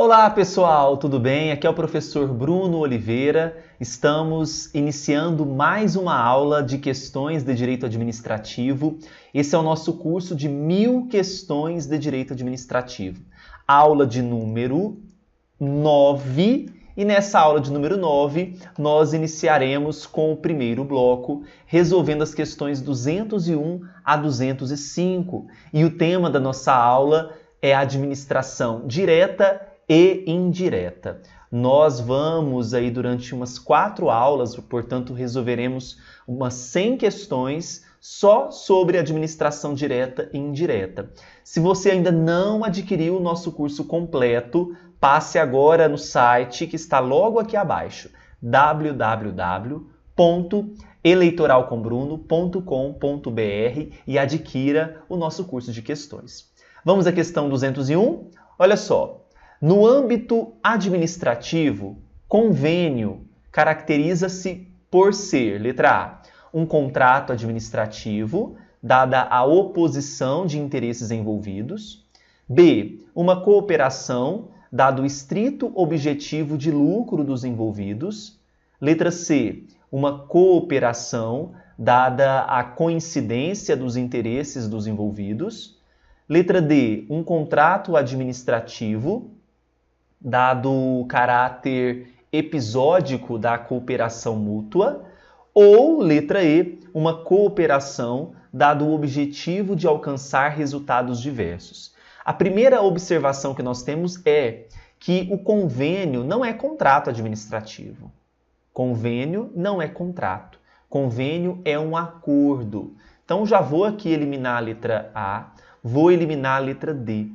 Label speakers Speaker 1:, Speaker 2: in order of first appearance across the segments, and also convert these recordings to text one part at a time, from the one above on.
Speaker 1: Olá pessoal, tudo bem? Aqui é o professor Bruno Oliveira. Estamos iniciando mais uma aula de questões de direito administrativo. Esse é o nosso curso de 1000 questões de direito administrativo. Aula de número 9. E nessa aula de número 9, nós iniciaremos com o primeiro bloco, resolvendo as questões 201 a 205. E o tema da nossa aula é a administração direta e indireta. Nós vamos aí durante umas 4 aulas, portanto resolveremos umas 100 questões só sobre administração direta e indireta. Se você ainda não adquiriu o nosso curso completo, passe agora no site que está logo aqui abaixo, www.eleitoralcombruno.com.br e adquira o nosso curso de questões. Vamos à questão 201? Olha só. No âmbito administrativo, convênio caracteriza-se por ser, letra A, um contrato administrativo, dada a oposição de interesses envolvidos. B, uma cooperação, dado o estrito objetivo de lucro dos envolvidos. Letra C, uma cooperação, dada a coincidência dos interesses dos envolvidos. Letra D, um contrato administrativo, dado o caráter episódico da cooperação mútua, ou, letra E, uma cooperação, dado o objetivo de alcançar resultados diversos. A primeira observação que nós temos é que o convênio não é contrato administrativo. Convênio não é contrato. Convênio é um acordo. Então, já vou aqui eliminar a letra A, vou eliminar a letra D.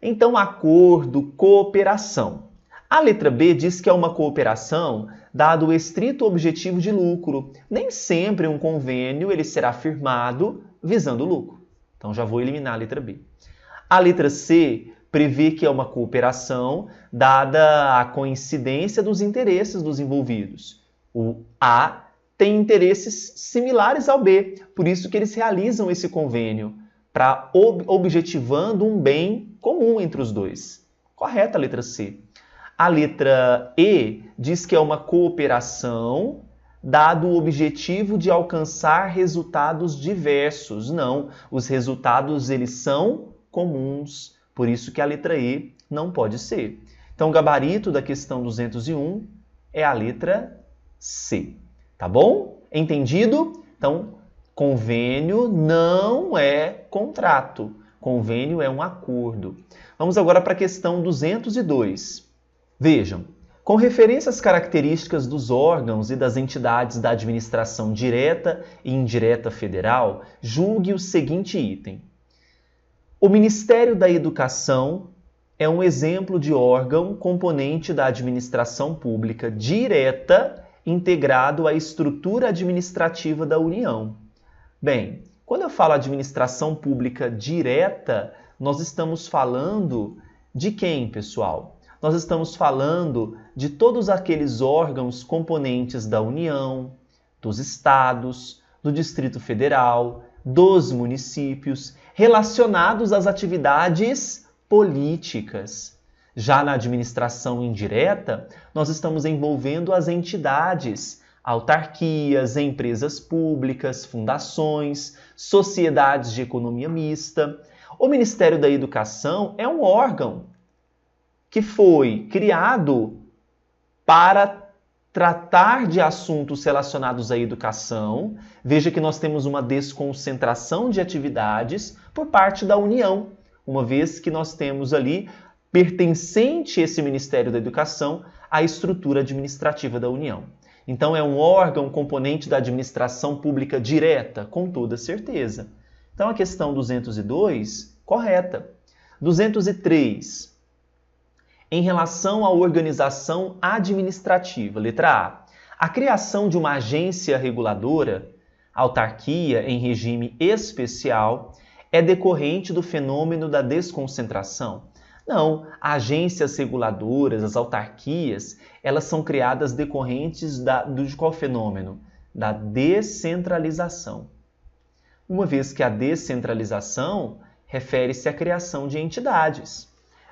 Speaker 1: Então, acordo, cooperação. A letra B diz que é uma cooperação dado o estrito objetivo de lucro. Nem sempre um convênio ele será firmado visando lucro. Então, já vou eliminar a letra B. A letra C prevê que é uma cooperação dada a coincidência dos interesses dos envolvidos. O A tem interesses similares ao B, por isso que eles realizam esse convênio, para objetivando um bem comum entre os dois. Correta a letra C. A letra E diz que é uma cooperação dado o objetivo de alcançar resultados diversos. Não, os resultados eles são comuns, por isso que a letra E não pode ser. Então, o gabarito da questão 201 é a letra C. Tá bom? Entendido? Então, convênio não é contrato. Convênio é um acordo. Vamos agora para a questão 202. Vejam, com referência às características dos órgãos e das entidades da administração direta e indireta federal, julgue o seguinte item. O Ministério da Educação é um exemplo de órgão componente da administração pública direta integrado à estrutura administrativa da União. Bem, quando eu falo administração pública direta, nós estamos falando de quem, pessoal? Nós estamos falando de todos aqueles órgãos componentes da União, dos estados, do Distrito Federal, dos municípios, relacionados às atividades políticas. Já na administração indireta, nós estamos envolvendo as entidades, autarquias, empresas públicas, fundações, sociedades de economia mista. O Ministério da Educação é um órgão que foi criado para tratar de assuntos relacionados à educação. Veja que nós temos uma desconcentração de atividades por parte da União, uma vez que nós temos ali, pertencente esse Ministério da Educação, à estrutura administrativa da União. Então, é um órgão componente da administração pública direta? Com toda certeza. Então, a questão 202, correta. 203. Em relação à organização administrativa, letra A. A criação de uma agência reguladora, autarquia em regime especial, é decorrente do fenômeno da desconcentração? Não, agências reguladoras, as autarquias, elas são criadas decorrentes de qual fenômeno? Da descentralização. Uma vez que a descentralização refere-se à criação de entidades.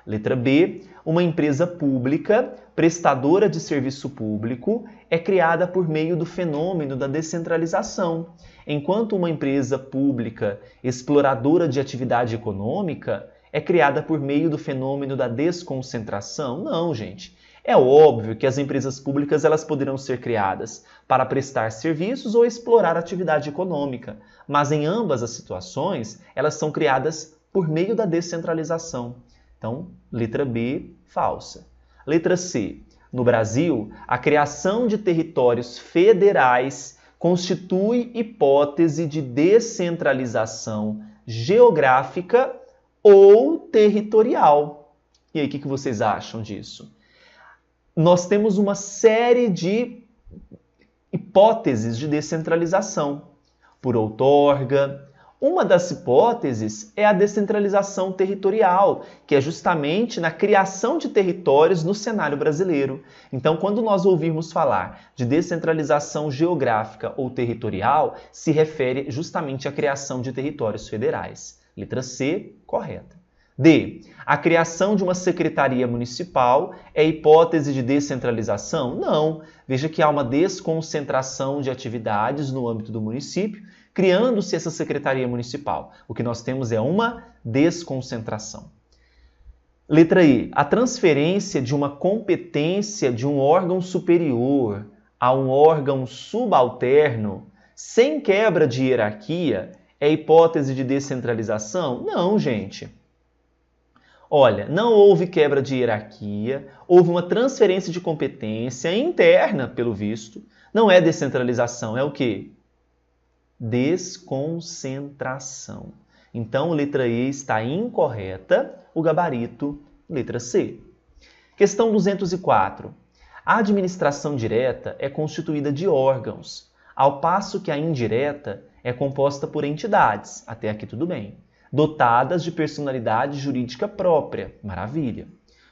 Speaker 1: Letra B, uma empresa pública, prestadora de serviço público, é criada por meio do fenômeno da descentralização, enquanto uma empresa pública, exploradora de atividade econômica, é criada por meio do fenômeno da desconcentração. Não, gente. É óbvio que as empresas públicas elas poderão ser criadas para prestar serviços ou explorar atividade econômica, mas em ambas as situações, elas são criadas por meio da descentralização. Então, letra B, falsa. Letra C. No Brasil, a criação de territórios federais constitui hipótese de descentralização geográfica ou territorial. E aí, o que vocês acham disso? Nós temos uma série de hipóteses de descentralização por outorga. Uma das hipóteses é a descentralização territorial, que é justamente na criação de territórios no cenário brasileiro. Então, quando nós ouvirmos falar de descentralização geográfica ou territorial, se refere justamente à criação de territórios federais. Letra C, correta. D. A criação de uma secretaria municipal é hipótese de descentralização? Não. Veja que há uma desconcentração de atividades no âmbito do município, criando-se essa secretaria municipal. O que nós temos é uma desconcentração. Letra E. A transferência de uma competência de um órgão superior a um órgão subalterno, sem quebra de hierarquia, é hipótese de descentralização? Não, gente. Olha, não houve quebra de hierarquia, houve uma transferência de competência interna, pelo visto. Não é descentralização, é o quê? Desconcentração. Então, letra E está incorreta, o gabarito, letra C. Questão 204. A administração direta é constituída de órgãos, ao passo que a indireta é composta por entidades, até aqui tudo bem, dotadas de personalidade jurídica própria, maravilha,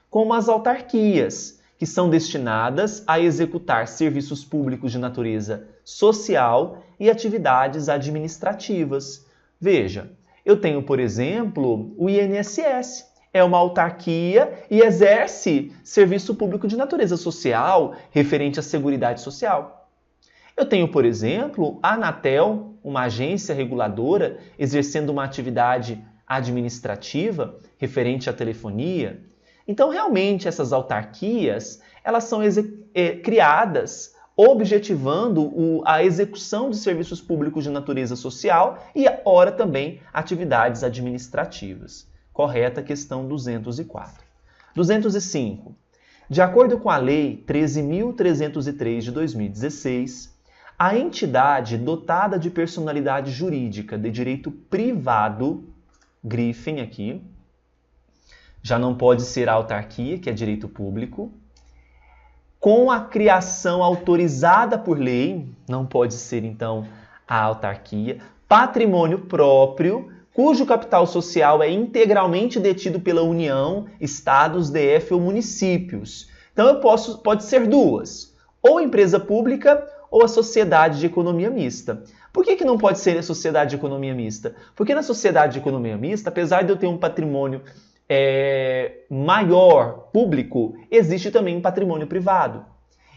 Speaker 1: como as autarquias, que são destinadas a executar serviços públicos de natureza social e atividades administrativas. Veja, eu tenho, por exemplo, o INSS, é uma autarquia e exerce serviço público de natureza social referente à Seguridade Social. Eu tenho, por exemplo, a Anatel, uma agência reguladora exercendo uma atividade administrativa referente à telefonia. Então, realmente, essas autarquias elas são criadas objetivando a execução de serviços públicos de natureza social e, ora, também atividades administrativas. Correta a questão 204. 205. De acordo com a Lei 13.303 de 2016, a entidade dotada de personalidade jurídica de direito privado, grifem aqui, já não pode ser a autarquia, que é direito público, com a criação autorizada por lei, não pode ser então a autarquia, patrimônio próprio, cujo capital social é integralmente detido pela União, Estados, DF ou municípios. Então pode ser duas, ou empresa pública ou a sociedade de economia mista. Por que não pode ser a sociedade de economia mista? Porque na sociedade de economia mista, apesar de eu ter um patrimônio maior público, existe também um patrimônio privado.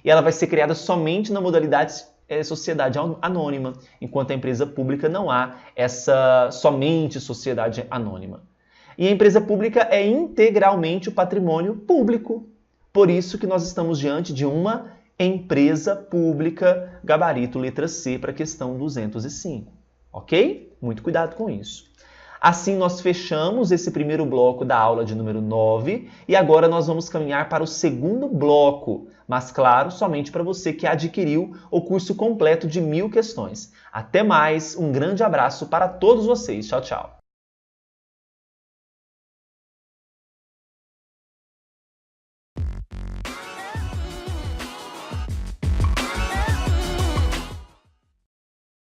Speaker 1: E ela vai ser criada somente na modalidade sociedade anônima, enquanto a empresa pública não há essa somente sociedade anônima. E a empresa pública é integralmente o patrimônio público. Por isso que nós estamos diante de uma empresa pública, gabarito letra C para a questão 205. Ok? Muito cuidado com isso. Assim, nós fechamos esse primeiro bloco da aula de número 9 e agora nós vamos caminhar para o segundo bloco, mas, claro, somente para você que adquiriu o curso completo de 1000 questões. Até mais, um grande abraço para todos vocês. Tchau, tchau.